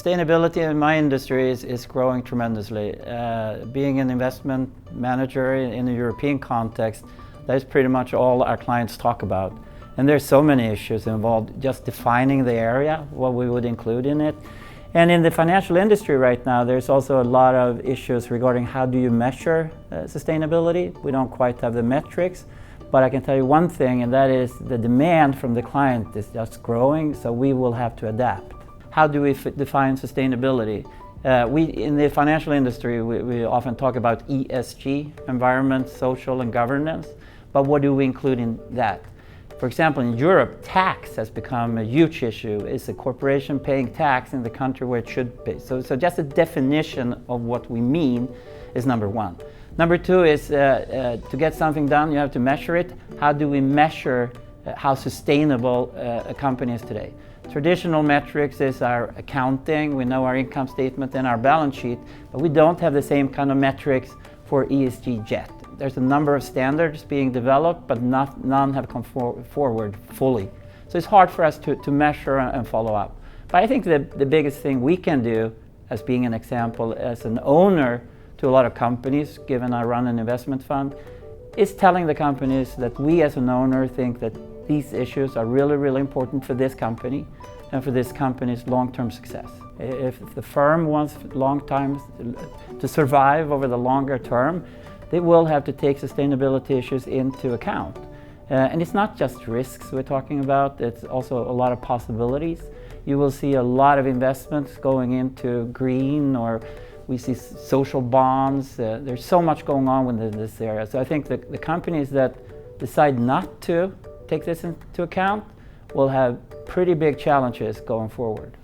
Sustainability in my industry is growing tremendously. Being an investment manager in a European context, that is pretty much all our clients talk about. And there's so many issues involved, just defining the area, what we would include in it. And in the financial industry right now, there's also a lot of issues regarding how do you measure sustainability. We don't quite have the metrics, but I can tell you one thing, and that is the demand from the client is just growing, so we will have to adapt. How do we define sustainability? In the financial industry, we often talk about ESG, environment, social and governance, but what do we include in that? For example, in Europe, tax has become a huge issue. Is a corporation paying tax in the country where it should be? So just a definition of what we mean is number one. Number two is to get something done, you have to measure it. How do we measure how sustainable a company is today? Traditional metrics is our accounting. We know our income statement and our balance sheet, but we don't have the same kind of metrics for ESG yet. There's a number of standards being developed, but none have come forward fully. So it's hard for us to measure and follow up. But I think the biggest thing we can do, as being an example, as an owner to a lot of companies, given I run an investment fund, is telling the companies that we as an owner think that these issues are really, really important for this company and for this company's long-term success. If the firm wants to survive over the longer term, they will have to take sustainability issues into account. And it's not just risks we're talking about, it's also a lot of possibilities. You will see a lot of investments going into green, or we see social bonds. There's so much going on within this area. So I think the companies that decide not to take this into account will have pretty big challenges going forward.